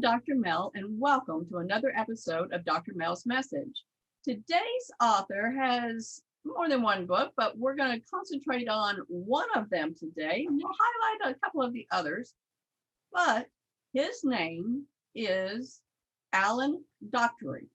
Dr. Mel, and welcome to another episode of Dr. Mel's Message. Today's author has more than one book, but we're going to concentrate on one of them today. We'll highlight a couple of the others, but his name is Alan Daughtery.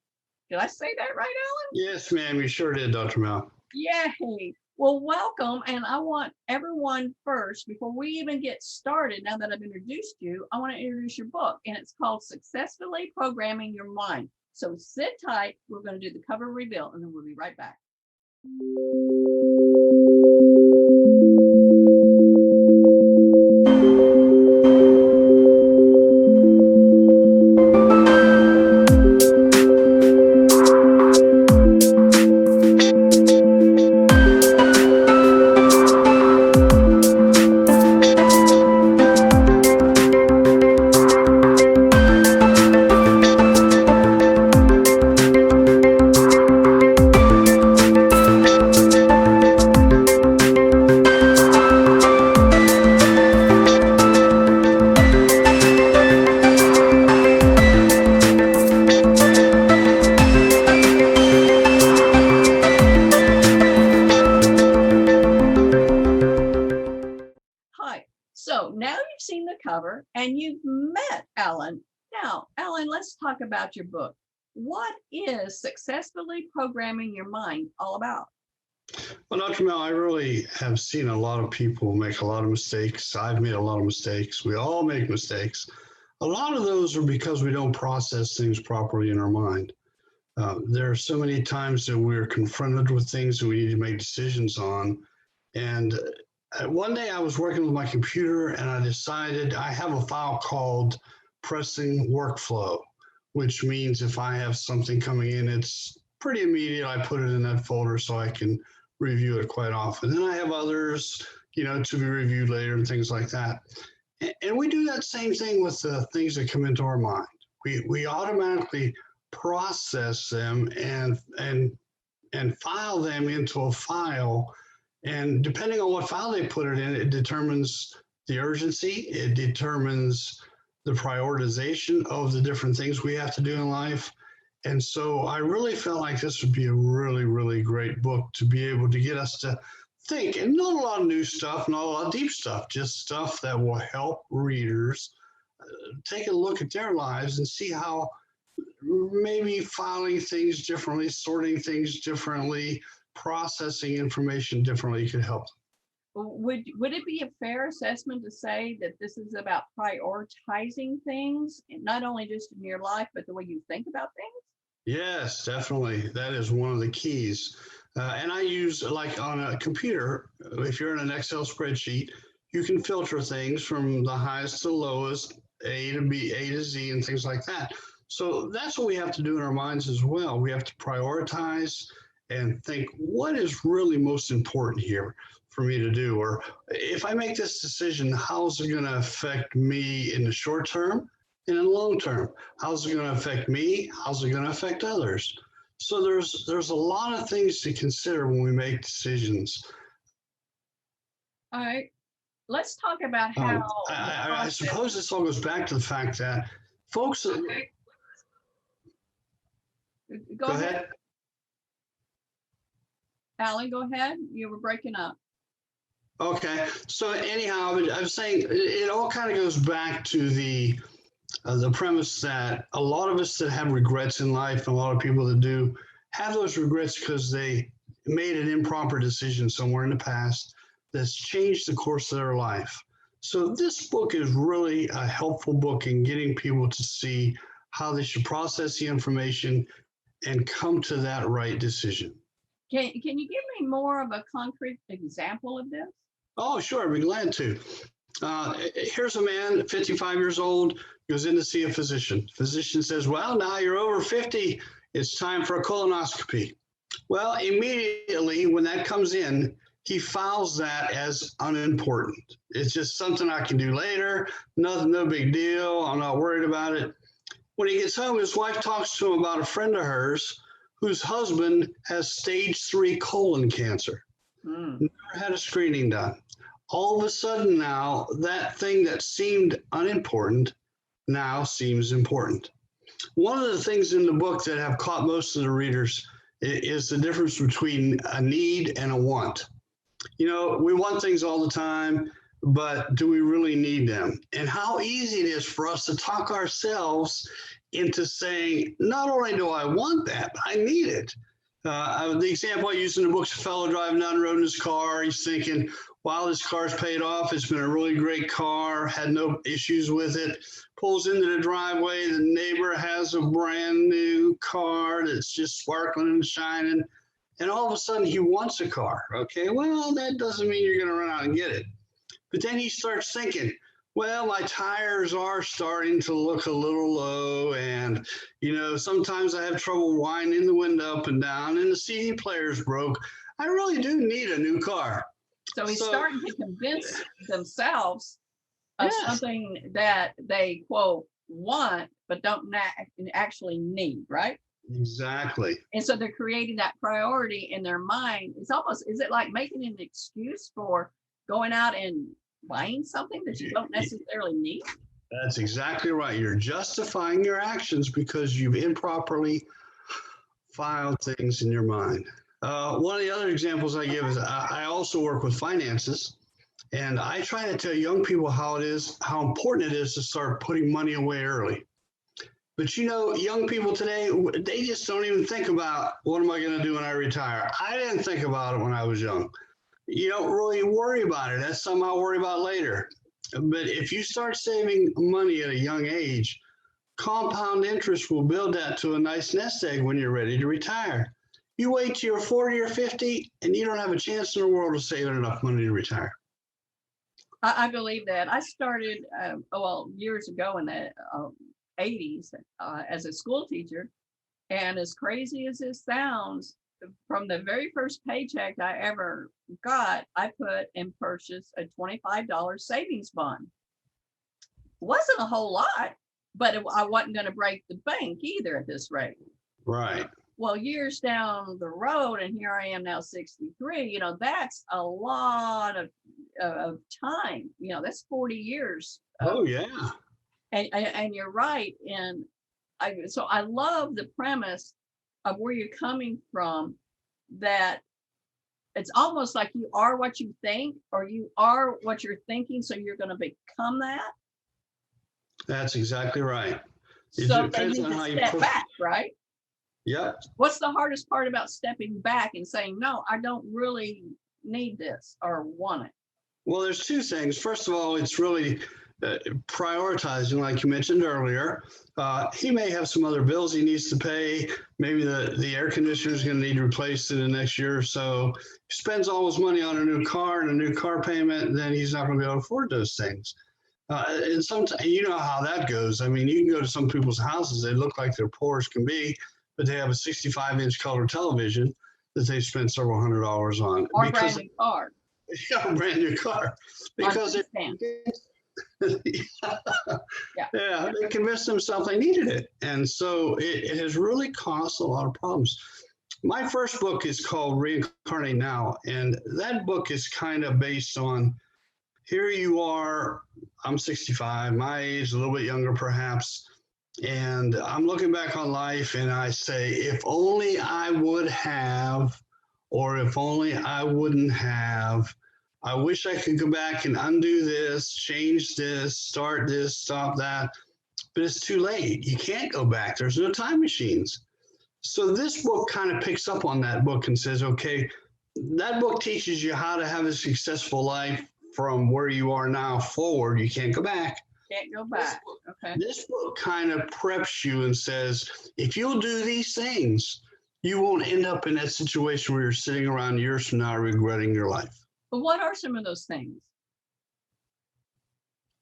Did I say that right, Alan? Yes, ma'am, you sure did, Dr. Mel. Yay! Well, welcome, and I want everyone first, before we even get started, now that I've introduced you, I want to introduce your book, and it's called Successfully Programming Your Mind. So sit tight, we're going to do the cover reveal, and then we'll be right back. Cover and you've met Alan. Now, Alan, let's talk about your book. What is Successfully Programming Your Mind all about? Well, Dr. Mel, I really have seen a lot of people make a lot of mistakes. I've made a lot of mistakes. We all make mistakes. A lot of those are because we don't process things properly in our mind. There are so many times that we're confronted with things that we need to make decisions on. And one day I was working with my computer and I decided I have a file called pressing workflow, which means if I have something coming in, it's pretty immediate. I put it in that folder so I can review it quite often. Then I have others, to be reviewed later and things like that. And we do that same thing with the things that come into our mind. We automatically process them and file them into a file. And depending on what file they put it in, it determines the urgency, it determines the prioritization of the different things we have to do in life. And so I really felt like this would be a really, really great book to be able to get us to think, and not a lot of new stuff, not a lot of deep stuff, just stuff that will help readers take a look at their lives and see how maybe filing things differently, sorting things differently, processing information differently could help. Would it be a fair assessment to say that this is about prioritizing things, not only just in your life, but the way you think about things? Yes, definitely. That is one of the keys. And I use, like on a computer, if you're in an Excel spreadsheet, you can filter things from the highest to the lowest, A to B, A to Z, and things like that. So that's what we have to do in our minds as well. We have to prioritize and think, what is really most important here for me to do? Or if I make this decision, how's it going to affect me in the short term and in the long term? How's it going to affect me? How's it going to affect others? So there's a lot of things to consider when we make decisions. All right, let's talk about how I suppose this all goes back to the fact that folks. Okay. Go ahead. Alan, go ahead. You were breaking up. Okay. So anyhow, I was saying it all kind of goes back to the premise that a lot of us that have regrets in life, and a lot of people that do, have those regrets because they made an improper decision somewhere in the past that's changed the course of their life. So this book is really a helpful book in getting people to see how they should process the information and come to that right decision. Can you give me more of a concrete example of this? Oh, sure. I'd be glad to. Here's a man, 55 years old, goes in to see a physician. Physician says, well, now you're over 50. It's time for a colonoscopy. Well, immediately when that comes in, he files that as unimportant. It's just something I can do later. Nothing, no big deal. I'm not worried about it. When he gets home, his wife talks to him about a friend of hers whose husband has stage 3 colon cancer. Never had a screening done. All of a sudden now, that thing that seemed unimportant now seems important. One of the things in the book that have caught most of the readers is the difference between a need and a want. You know, we want things all the time, but do we really need them? And how easy it is for us to talk ourselves into saying, not only do I want that, but I need it. The example I use in the book is a fellow driving down the road in his car. He's thinking, wow, this car's paid off. It's been a really great car, had no issues with it. Pulls into the driveway. The neighbor has a brand new car that's just sparkling and shining. And all of a sudden he wants a car. Okay, well, that doesn't mean you're going to run out and get it. But then he starts thinking, well, my tires are starting to look a little low. And, you know, sometimes I have trouble winding the window up and down, and the CD player's broke. I really do need a new car. So he's starting to convince themselves of something that they, quote, want, but don't actually need, right? Exactly. And so they're creating that priority in their mind. It's almost, is it like making an excuse for going out and buying something that you don't necessarily need? That's exactly right. You're justifying your actions because you've improperly filed things in your mind. One of the other examples I give is I also work with finances, and I try to tell young people how important it is to start putting money away early. But you know, young people today, they just don't even think about, what am I going to do when I retire? I didn't think about it when I was young. You don't really worry about it. That's something I'll worry about later. But if you start saving money at a young age, compound interest will build that to a nice nest egg when you're ready to retire. You wait till you're 40 or 50, and you don't have a chance in the world to save enough money to retire. I believe that. I started, years ago in the 80s as a school teacher. And as crazy as this sounds, from the very first paycheck I ever got, I put and purchased a $25 savings bond. Wasn't a whole lot, but I wasn't going to break the bank either at this rate. Right. Well, years down the road, and here I am now 63, you know, that's a lot of time. You know, that's 40 years. Oh, yeah. And you're right. And so I love the premise of where you're coming from, that it's almost like you are what you think, or you are what you're thinking, so you're going to become that. That's exactly right. So they need to step back, right? Yep. What's the hardest part about stepping back and saying, no, I don't really need this or want it? Well, there's two things. First of all, it's really prioritizing, like you mentioned earlier. He may have some other bills he needs to pay. Maybe the air conditioner is going to need replaced in the next year or so. He spends all his money on a new car and a new car payment, then he's not going to be able to afford those things. And sometimes, you know how that goes. I mean, you can go to some people's houses, they look like they're poor as can be, but they have a 65-inch color television that they spend several $100s on. Or a brand new car. Yeah, a brand new car. Because yeah, they convinced themselves they needed it. And so it has really caused a lot of problems. My first book is called Reincarnate Now. And that book is kind of based on, here you are, I'm 65, my age, a little bit younger perhaps. And I'm looking back on life and I say, if only I would have, or if only I wouldn't have, I wish I could go back and undo this, change this, start this, stop that, but it's too late. You can't go back. There's no time machines. So this book kind of picks up on that book and says, okay, that book teaches you how to have a successful life from where you are now forward. You can't go back. Can't go back. Okay. This book kind of preps you and says, if you'll do these things, you won't end up in that situation where you're sitting around years from now regretting your life. But what are some of those things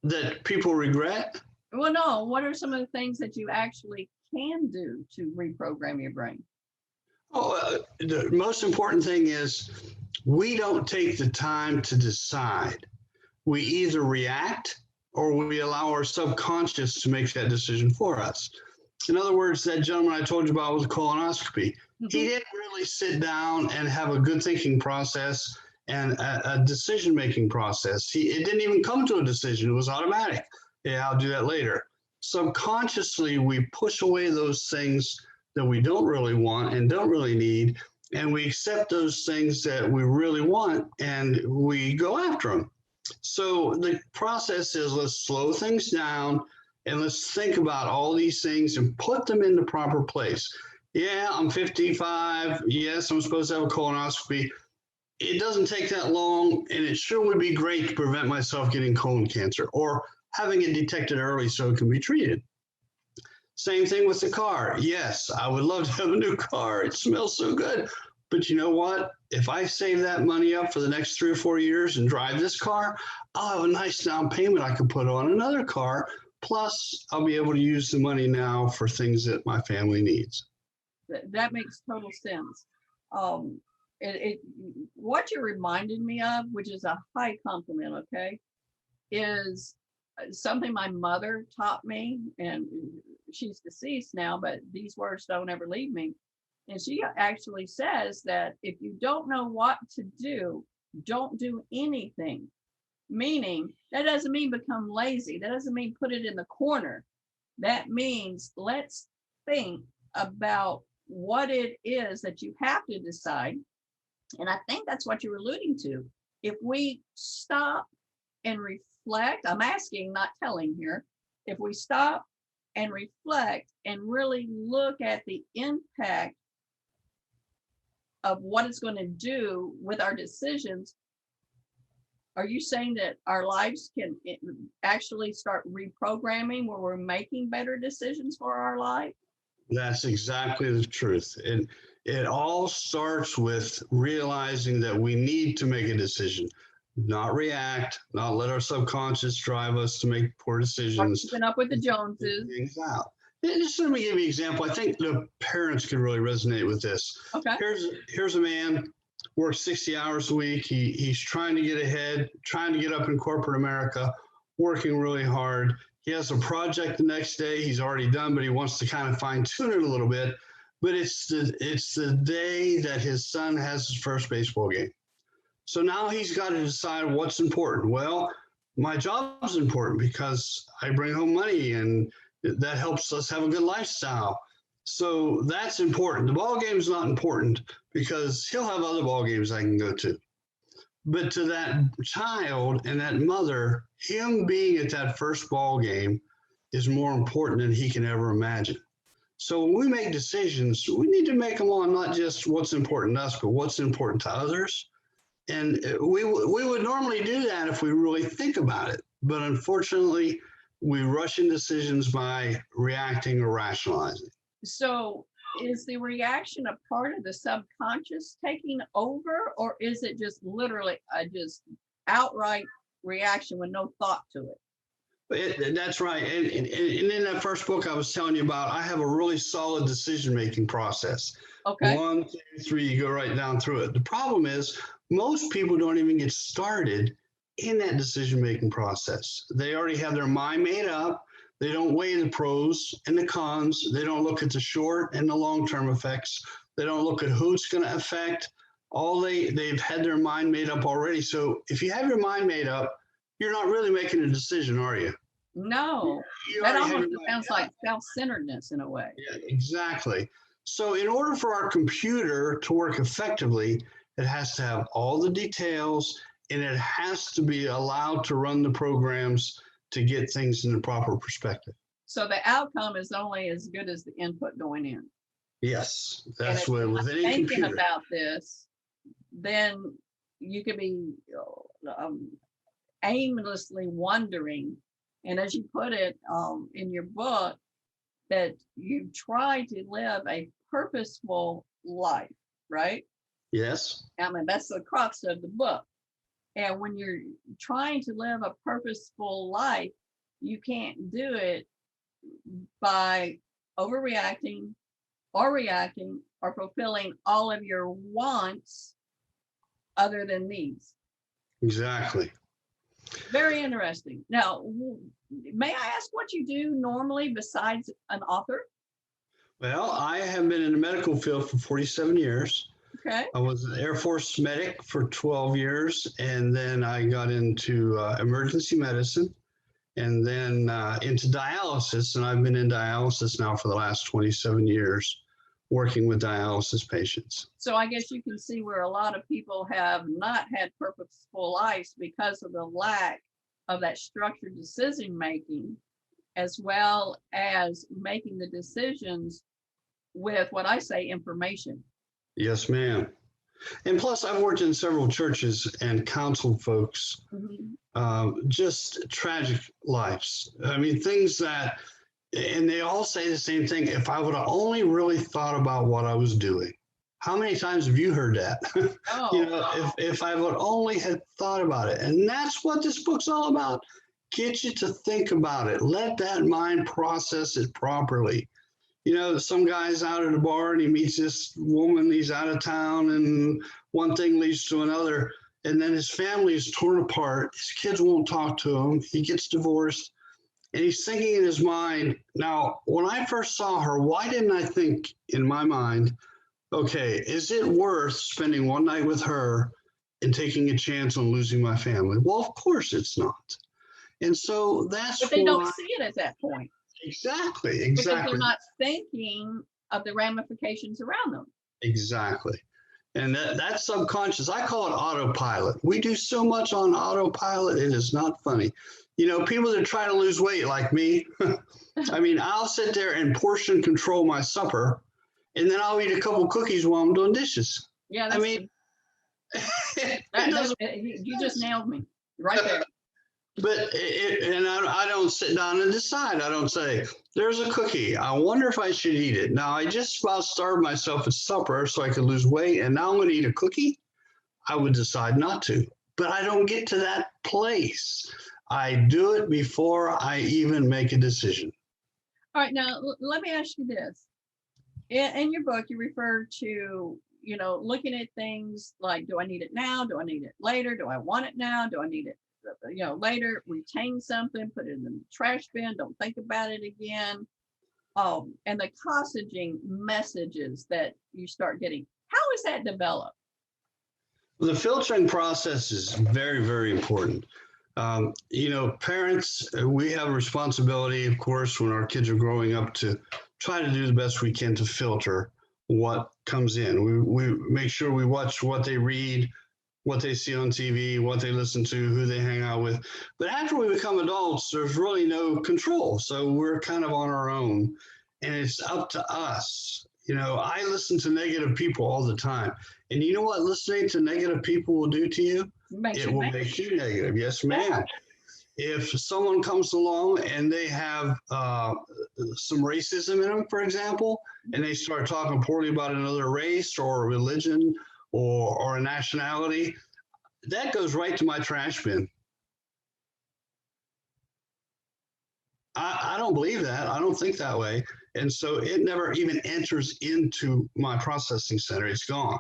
that people regret? Well, no. What are some of the things that you actually can do to reprogram your brain? The most important thing is we don't take the time to decide. We either react or we allow our subconscious to make that decision for us. In other words, that gentleman I told you about with colonoscopy, he didn't really sit down and have a good thinking process and a decision-making process. It didn't even come to a decision. It was automatic. Yeah, I'll do that later. subconsciously we push away those things that we don't really want and don't really need, and we accept those things that we really want and we go after them. So the process is, let's slow things down and let's think about all these things and put them in the proper place. Yeah, I'm 55. Yes, I'm supposed to have a colonoscopy. It doesn't take that long, and it sure would be great to prevent myself getting colon cancer or having it detected early so it can be treated. Same thing with the car. Yes, I would love to have a new car. It smells so good. But you know what? If I save that money up for the next 3 or 4 years and drive this car, I'll have a nice down payment I can put on another car. Plus, I'll be able to use the money now for things that my family needs. That makes total sense. What you reminded me of, which is a high compliment, okay, is something my mother taught me, and she's deceased now, but these words don't ever leave me. And she actually says that if you don't know what to do, don't do anything. Meaning, that doesn't mean become lazy. That doesn't mean put it in the corner. That means let's think about what it is that you have to decide. And I think that's what you're alluding to. If we stop and reflect, I'm asking, not telling here, if we stop and reflect and really look at the impact of what it's going to do with our decisions, are you saying that our lives can actually start reprogramming where we're making better decisions for our life? That's exactly the truth. And it all starts with realizing that we need to make a decision, not react, not let our subconscious drive us to make poor decisions. Keeping up with the Joneses. Things out. Just let me give you an example. I think the parents can really resonate with this. Okay. Here's a man, works 60 hours a week. He's trying to get ahead, trying to get up in corporate America, working really hard. He has a project the next day he's already done, but he wants to kind of fine tune it a little bit. But it's the day that his son has his first baseball game. So now he's got to decide what's important. Well, my job is important because I bring home money and that helps us have a good lifestyle. So that's important. The ball game is not important because he'll have other ball games I can go to. But to that child and that mother, him being at that first ball game is more important than he can ever imagine. So when we make decisions, we need to make them on not just what's important to us, but what's important to others. And we would normally do that if we really think about it. But unfortunately, we rush in decisions by reacting or rationalizing. So is the reaction a part of the subconscious taking over, or is it just literally a just outright reaction with no thought to it? That's right. And in that first book I was telling you about, I have a really solid decision-making process. Okay. 1, 2, 3, you go right down through it. The problem is most people don't even get started in that decision-making process. They already have their mind made up. They don't weigh the pros and the cons. They don't look at the short and the long-term effects. They don't look at who it's going to affect. They've had their mind made up already. So if you have your mind made up, you're not really making a decision, are you? No, that almost sounds like self-centeredness in a way. Yeah, exactly. So in order for our computer to work effectively, it has to have all the details and it has to be allowed to run the programs to get things in the proper perspective. So the outcome is only as good as the input going in. Yes, that's what with any thinking computer. About this, then you could be aimlessly wondering, and as you put it in your book, that you try to live a purposeful life, right? Yes. I mean, that's the crux of the book. And when you're trying to live a purposeful life, you can't do it by overreacting or reacting or fulfilling all of your wants other than needs. Exactly. Very interesting. Now, may I ask what you do normally besides an author? Well, I have been in the medical field for 47 years. Okay. I was an Air Force medic for 12 years, and then I got into emergency medicine. and then into dialysis. And I've been in dialysis now for the last 27 years, working with dialysis patients. So I guess you can see where a lot of people have not had purposeful lives because of the lack of that structured decision making, as well as making the decisions with what I say information. Yes, ma'am. And plus, I've worked in several churches and counseled folks, just tragic lives. I mean, things that, and they all say the same thing. If I would have only really thought about what I was doing. How many times have you heard that? Oh. You know, if I would only had thought about it. And that's what this book's all about. Get you to think about it. Let that mind process it properly. You know, some guy's out at a bar and he meets this woman, he's out of town, and one thing leads to another. And then his family is torn apart. His kids won't talk to him. He gets divorced. And he's thinking in his mind, now, when I first saw her, why didn't I think in my mind, okay, is it worth spending one night with her and taking a chance on losing my family? Well, of course it's not. And so that's But they don't see it at that point. Exactly. Because they're not thinking of the ramifications around them. Exactly. And that's subconscious. I call it autopilot. We do so much on autopilot, it is not funny. You know, people that try to lose weight like me, I mean, I'll sit there and portion control my supper, and then I'll eat a couple cookies while I'm doing dishes. Yeah, I mean, you just nailed me right there. But I don't sit down and decide. I don't say, there's a cookie. I wonder if I should eat it. Now, I just about starved myself at supper so I could lose weight, and now I'm going to eat a cookie. I would decide not to. But I don't get to that place. I do it before I even make a decision. All right. Now, let me ask you this. In your book, you refer to, you know, looking at things like, do I need it now? Do I need it later? Do I want it now? Do I need it, you know, later? Retain something, put it in the trash bin, don't think about it again. And the cossaging messages that you start getting, how is that developed? The filtering process is very, very important. You know, parents, we have a responsibility, of course, when our kids are growing up to try to do the best we can to filter what comes in. We make sure we watch what they read, what they see on TV, what they listen to, who they hang out with. But after we become adults, there's really no control. So we're kind of on our own, and it's up to us. You know, I listen to negative people all the time. And you know what listening to negative people will do to you? It will make you negative. Yes, ma'am. If someone comes along and they have some racism in them, for example, and they start talking poorly about another race or a religion or a nationality, that goes right to my trash bin. I don't believe that. I don't think that way. And so it never even enters into my processing center. It's gone.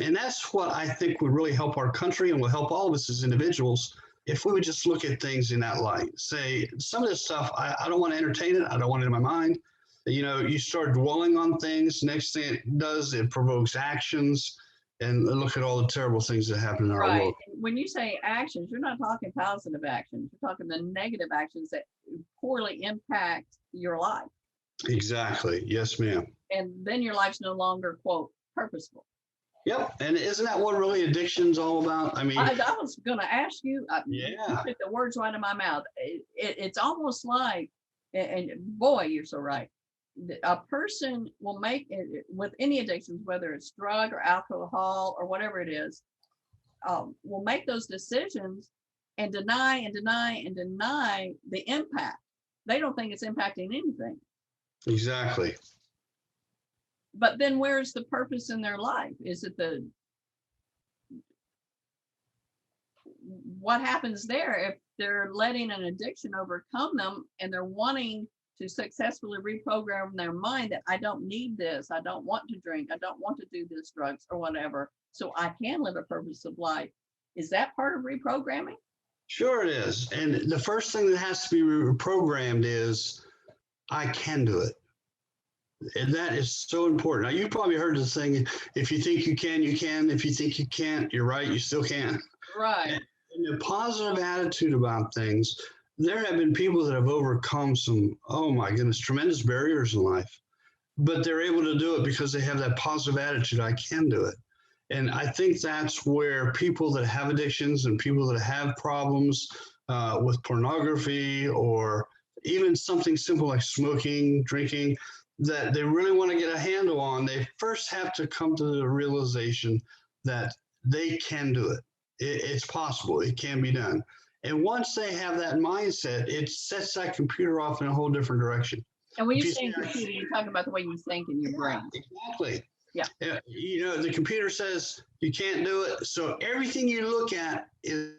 And that's what I think would really help our country and will help all of us as individuals if we would just look at things in that light. Say, some of this stuff, I don't want to entertain it. I don't want it in my mind. You know, you start dwelling on things. Next thing it does, it provokes actions. And look at all the terrible things that happen in our world. When you say actions, you're not talking positive actions. You're talking the negative actions that poorly impact your life. Exactly. Yes, ma'am. And then your life's no longer, quote, purposeful. Yep. And isn't that what really addiction's all about? I mean, I was going to ask you, yeah, you took the words right in my mouth. It's almost like, and boy, you're so right. A person will make it with any addictions, whether it's drug or alcohol or whatever it is, will make those decisions and deny and deny and deny the impact. They don't think it's impacting anything. Exactly. But then where's the purpose in their life? Is it what happens there if they're letting an addiction overcome them and they're wanting to successfully reprogram their mind that I don't need this, I don't want to drink, I don't want to do this drugs or whatever, so I can live a purpose of life. Is that part of reprogramming? Sure it is. And the first thing that has to be reprogrammed is I can do it. And that is so important. Now, you've probably heard the saying, if you think you can, you can. If you think you can't, you're right, you still can. Right. And a positive attitude about things, there have been people that have overcome some, oh my goodness, tremendous barriers in life, but they're able to do it because they have that positive attitude. I can do it. And I think that's where people that have addictions and people that have problems with pornography or even something simple like smoking, drinking, that they really want to get a handle on, they first have to come to the realization that they can do it. It's possible. It can be done. And once they have that mindset, it sets that computer off in a whole different direction. And when you say computer, you're talking about the way you think in your brain. Exactly. Yeah. You know, the computer says you can't do it. So everything you look at is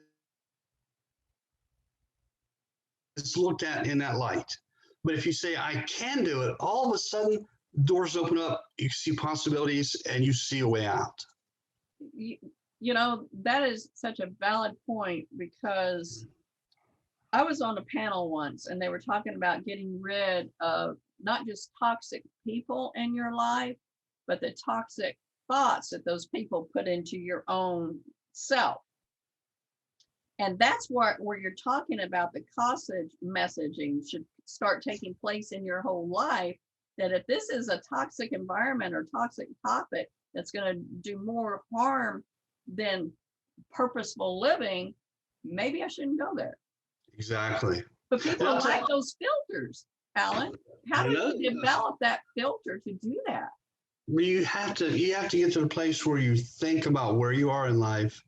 looked at in that light. But if you say, I can do it, all of a sudden, doors open up, you see possibilities, and you see a way out. You know, that is such a valid point, because I was on a panel once and they were talking about getting rid of not just toxic people in your life, but the toxic thoughts that those people put into your own self. And that's where you're talking about the causage messaging should start taking place in your whole life. That if this is a toxic environment or toxic topic that's going to do more harm than purposeful living, maybe I shouldn't go there. Exactly. But people like those filters, Alan. How do you develop that filter to do that? You have to get to the place where you think about where you are in life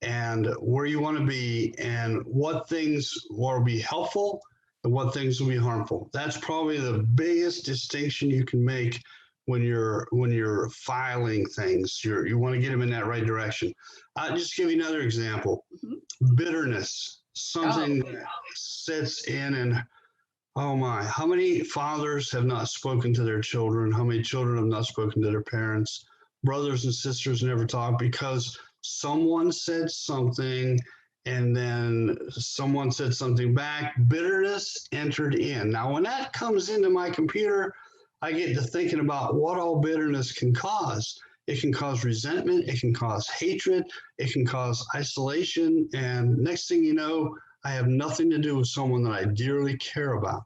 and where you want to be and what things will be helpful and what things will be harmful. That's probably the biggest distinction you can make when you're filing things. You want to get them in that right direction. I'll just give you another example. Mm-hmm. Bitterness, something that sits in, and oh my, how many fathers have not spoken to their children? How many children have not spoken to their parents? Brothers and sisters never talk because someone said something and then someone said something back. Bitterness entered in. Now, when that comes into my computer, I get to thinking about what all bitterness can cause. It can cause resentment. It can cause hatred. It can cause isolation. And next thing you know, I have nothing to do with someone that I dearly care about.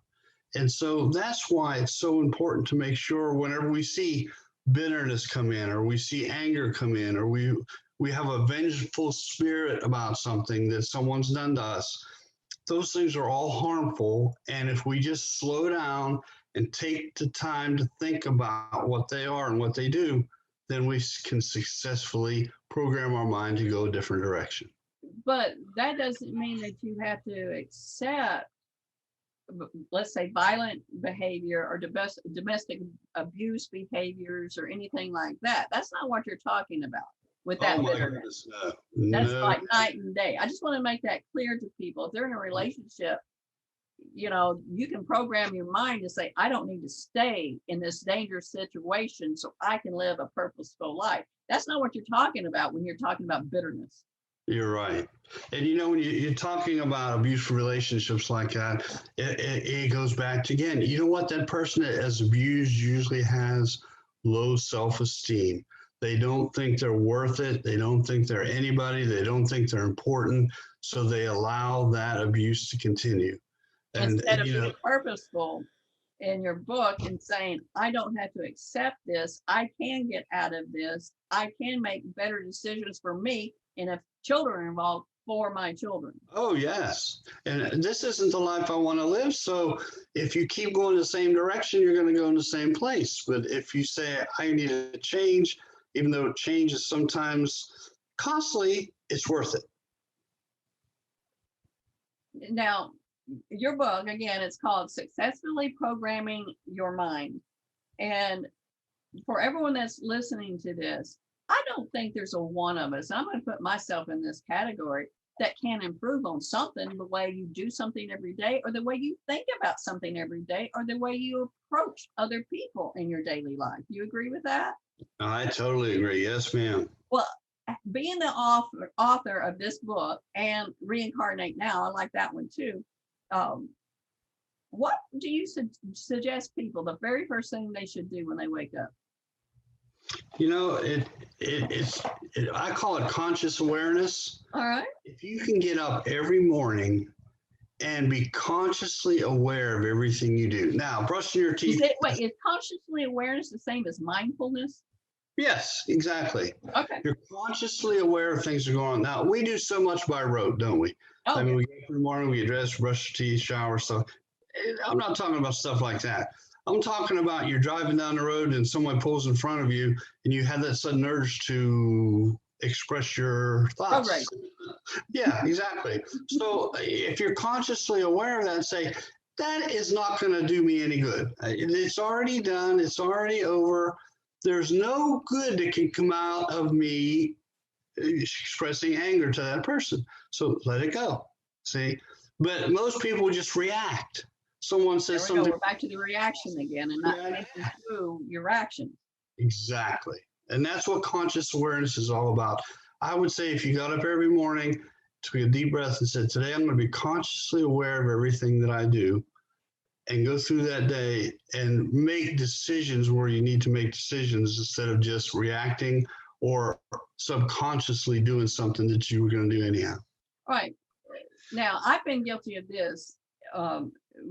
And so that's why it's so important to make sure whenever we see bitterness come in, or we see anger come in, or we have a vengeful spirit about something that someone's done to us, those things are all harmful. And if we just slow down and take the time to think about what they are and what they do, then we can successfully program our mind to go a different direction. But that doesn't mean that you have to accept, let's say, violent behavior or domestic abuse behaviors or anything like that. That's not what you're talking about with that bitterness. That's like night and day. I just want to make that clear to people. If they're in a relationship, you know, you can program your mind to say, I don't need to stay in this dangerous situation so I can live a purposeful life. That's not what you're talking about when you're talking about bitterness. You're right. And you know, when you're talking about abusive relationships like that, it goes back to, again, you know what, that person that is abused usually has low self-esteem. They don't think they're worth it. They don't think they're anybody. They don't think they're important. So they allow that abuse to continue. And, instead of being purposeful in your book and saying, I don't have to accept this. I can get out of this. I can make better decisions for me. And if children are involved, for my children. Oh, yes. And this isn't the life I want to live. So if you keep going the same direction, you're going to go in the same place. But if you say, I need to change, even though change is sometimes costly, it's worth it. Now, your book, again, it's called Successfully Programming Your Mind. And for everyone that's listening to this, I don't think there's a one of us, I'm going to put myself in this category, that can improve on something, the way you do something every day, or the way you think about something every day, or the way you approach other people in your daily life. You agree with that? I totally agree. Yes, ma'am. Well, being the author of this book and Reincarnate Now, I like that one too. What do you suggest people, the very first thing they should do when they wake up? You know, I call it conscious awareness. All right. If you can get up every morning and be consciously aware of everything you do. Now, brushing your teeth. Is consciously awareness the same as mindfulness? Yes, exactly. Okay. You're consciously aware of things that are going on. Now, we do so much by rote, don't we? Oh, I mean, we get up in the morning, we get dressed, brush your teeth, shower, stuff. I'm not talking about stuff like that. I'm talking about you're driving down the road and someone pulls in front of you and you have that sudden urge to express your thoughts. right. Yeah, exactly. So if you're consciously aware of that, say, that is not going to do me any good. It's already done. It's already over. There's no good that can come out of me expressing anger to that person. So let it go. See? But most people just react. Someone says something. We're back to the reaction again and not thinking through your actions. Exactly. And that's what conscious awareness is all about. I would say if you got up every morning, took a deep breath and said, today I'm going to be consciously aware of everything that I do, and go through that day and make decisions where you need to make decisions instead of just reacting or subconsciously doing something that you were going to do anyhow. Right. Now, I've been guilty of this,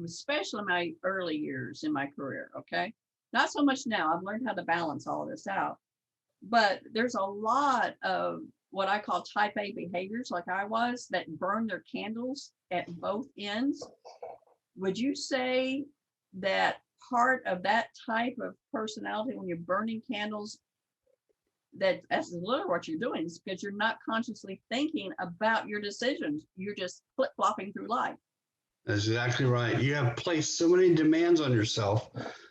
especially in my early years in my career, okay? Not so much now. I've learned how to balance all of this out. But there's a lot of what I call type A behaviors, like I was, that burn their candles at both ends. Would you say that part of that type of personality, when you're burning candles, that's literally what you're doing, is because you're not consciously thinking about your decisions. You're just flip-flopping through life. That's exactly right. You have placed so many demands on yourself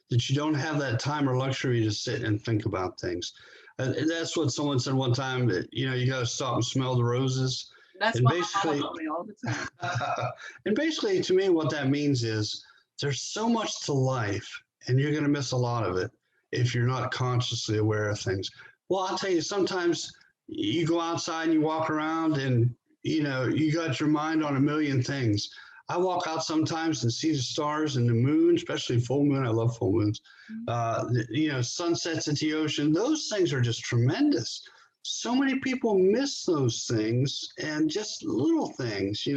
that you don't have that time or luxury to sit and think about things. That's what someone said one time, that, you got to stop and smell the roses. That's and what basically, my mama told me all the time. And basically, to me, what that means is there's so much to life, and you're going to miss a lot of it if you're not consciously aware of things. Well, I'll tell you, sometimes you go outside and you walk around and, you got your mind on a million things. I walk out sometimes and see the stars and the moon, especially full moon. I love full moons. Sunsets at the ocean. Those things are just tremendous. So many people miss those things, and just little things,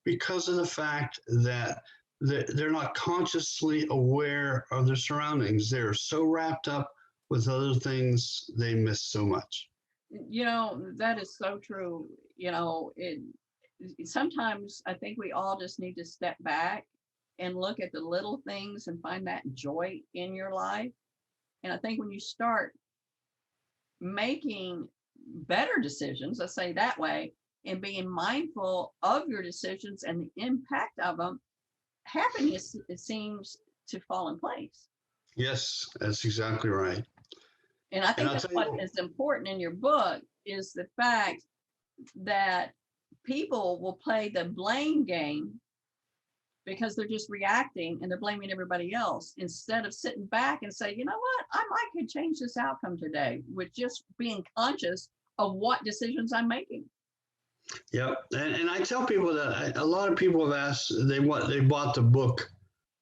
because of the fact that they're not consciously aware of their surroundings. They're so wrapped up with other things, they miss so much. That is so true. Sometimes I think we all just need to step back and look at the little things and find that joy in your life. And I think when you start making better decisions, let's say that way, and being mindful of your decisions and the impact of them, happiness, it seems to fall in place. Yes, that's exactly right. And I think that's what is important in your book, is the fact that people will play the blame game because they're just reacting and they're blaming everybody else, instead of sitting back and say, you know what, I might could change this outcome today with just being conscious of what decisions I'm making. Yep. And I tell people that a lot of people have asked, they bought the book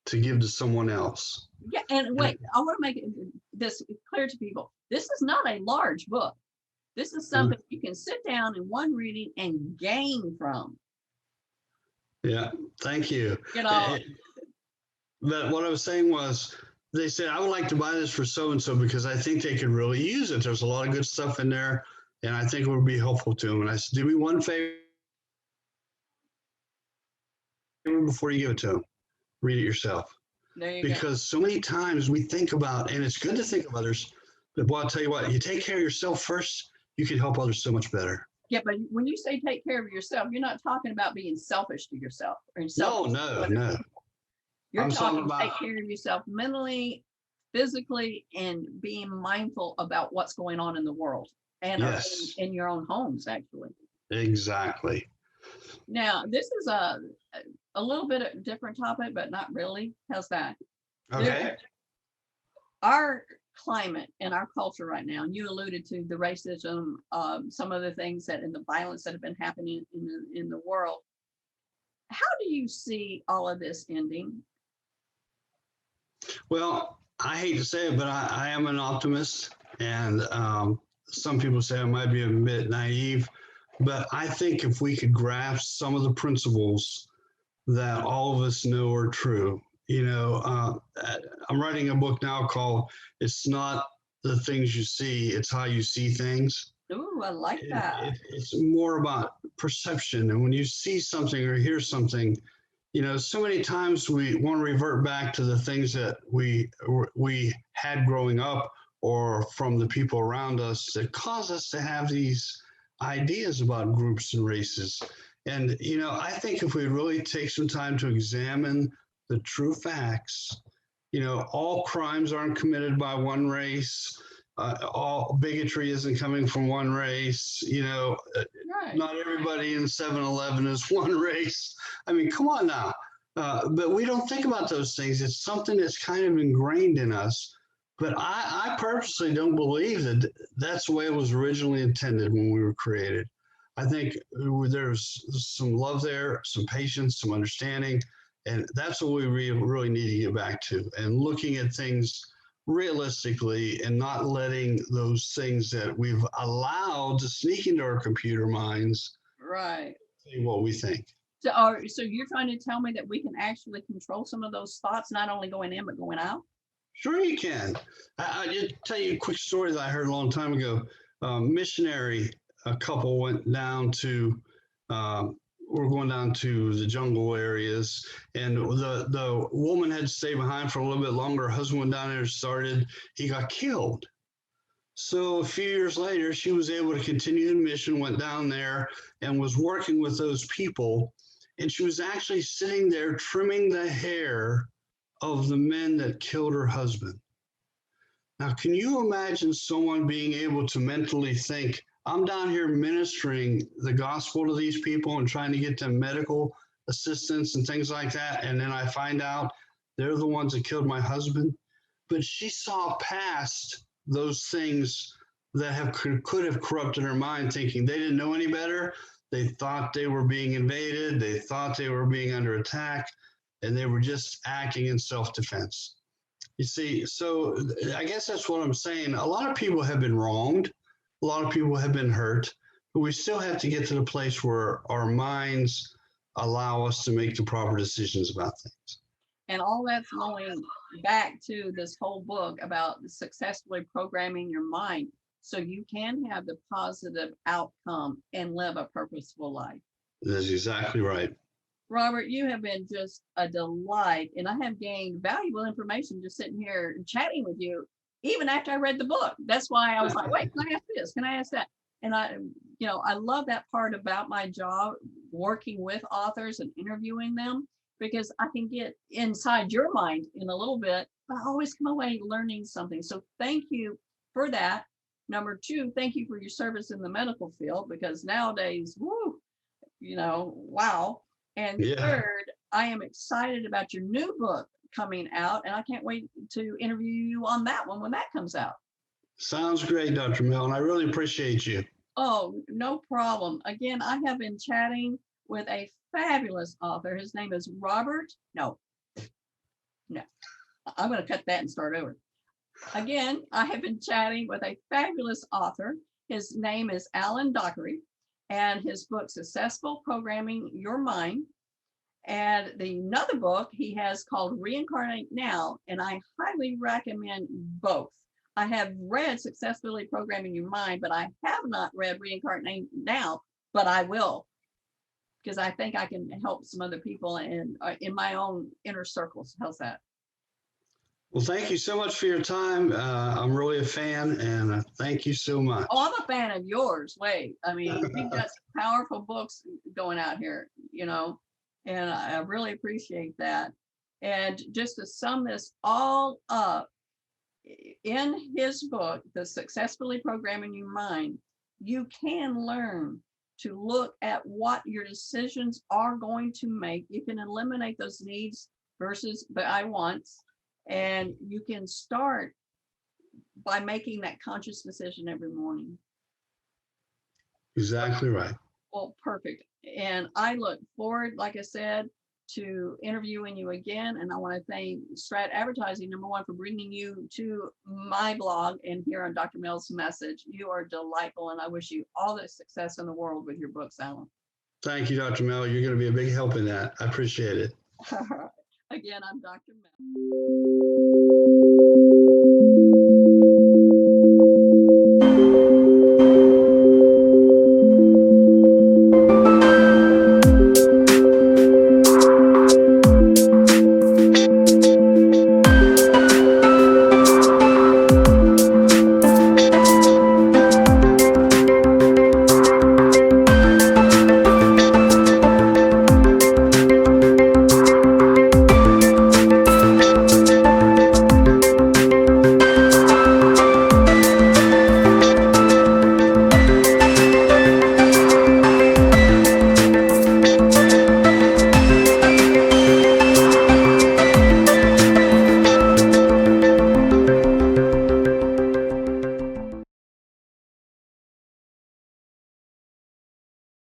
to give to someone else. Yeah. And wait, I want to make this clear to people. This is not a large book. This is something you can sit down in one reading and gain from. Yeah. Thank you. But what I was saying was, they said, I would like to buy this for so-and-so because I think they could really use it. There's a lot of good stuff in there, and I think it would be helpful to them. And I said, do me one favor before you give it to them. Read it yourself. There you because go. So many times we think about, and it's good to think of others, but I'll tell you what, you take care of yourself first, you can help others so much better. Yeah, but when you say take care of yourself, you're not talking about being selfish to yourself. Or No. You're talking about take care of yourself mentally, physically, and being mindful about what's going on in the world and in your own homes, actually. Exactly. Now, this is a little bit of a different topic, but not really. How's that? Okay. Our climate and our culture right now, and you alluded to the racism, some of the things that and the violence that have been happening in the world. How do you see all of this ending? Well, I hate to say it, but I am an optimist, and some people say I might be a bit naive, but I think if we could grasp some of the principles that all of us know are true. I'm writing a book now called "It's Not the Things You See; It's How You See Things." Ooh, I like that. It's more about perception, and when you see something or hear something, so many times we want to revert back to the things that we had growing up or from the people around us that cause us to have these ideas about groups and races. And I think if we really take some time to examine the true facts, all crimes aren't committed by one race. All bigotry isn't coming from one race. Right. Not everybody in 7-Eleven is one race. I mean, come on now. But we don't think about those things. It's something that's kind of ingrained in us. But I purposely don't believe that that's the way it was originally intended when we were created. I think there's some love there, some patience, some understanding. And that's what we really need to get back to, and looking at things realistically and not letting those things that we've allowed to sneak into our computer minds Right. say what we think. So you're trying to tell me that we can actually control some of those thoughts, not only going in, but going out? Sure, you can. I just tell you a quick story that I heard a long time ago. Missionary, a couple went down to, we're going down to the jungle areas, and the woman had to stay behind for a little bit longer. Her husband went down there and started. He got killed. So a few years later, she was able to continue the mission, went down there and was working with those people. And she was actually sitting there trimming the hair of the men that killed her husband. Now, can you imagine someone being able to mentally think, I'm down here ministering the gospel to these people and trying to get them medical assistance and things like that, and then I find out they're the ones that killed my husband? But she saw past those things that could have corrupted her mind, thinking they didn't know any better. They thought they were being invaded. They thought they were being under attack, and they were just acting in self-defense. You see, so I guess that's what I'm saying. A lot of people have been wronged. A lot of people have been hurt, but we still have to get to the place where our minds allow us to make the proper decisions about things. And all that's going back to this whole book about successfully programming your mind so you can have the positive outcome and live a purposeful life. That's exactly right. Robert, you have been just a delight, and I have gained valuable information just sitting here chatting with you, even after I read the book. That's why I was like, wait, can I ask this? Can I ask that? And I love that part about my job, working with authors and interviewing them, because I can get inside your mind in a little bit, but I always come away learning something. So thank you for that. Number two, thank you for your service in the medical field, because nowadays, wow. And Yeah. third, I am excited about your new book coming out, and I can't wait to interview you on that one when that comes out. Sounds great, Dr. Milne. I really appreciate you. Oh, no problem. Again, I have been chatting with a fabulous author. His name is Robert. No, I'm going to cut that and start over. Again, I have been chatting with a fabulous author. His name is Alan Daughtery, and his book, Successful Programming Your Mind. And another book he has called Reincarnate Now, and I highly recommend both. I have read Successfully Programming Your Mind, but I have not read Reincarnate Now, but I will, because I think I can help some other people in my own inner circles. How's that? Well, thank you so much for your time. I'm really a fan, and thank you so much. Oh, I'm a fan of yours. Wait, I mean, you've got some powerful books going out here, and I really appreciate that. And just to sum this all up, in his book, The Successfully Programming Your Mind, you can learn to look at what your decisions are going to make. You can eliminate those needs versus the I wants, and you can start by making that conscious decision every morning. Exactly right. Well, perfect. And I look forward, like I said, to interviewing you again. And I want to thank Strat Advertising, number one, for bringing you to my blog and here on Dr. Milne's Message. You are delightful, and I wish you all the success in the world with your books, Alan. Thank you, Dr. Mel. You're going to be a big help in that. I appreciate it. Again, I'm Dr. Mel.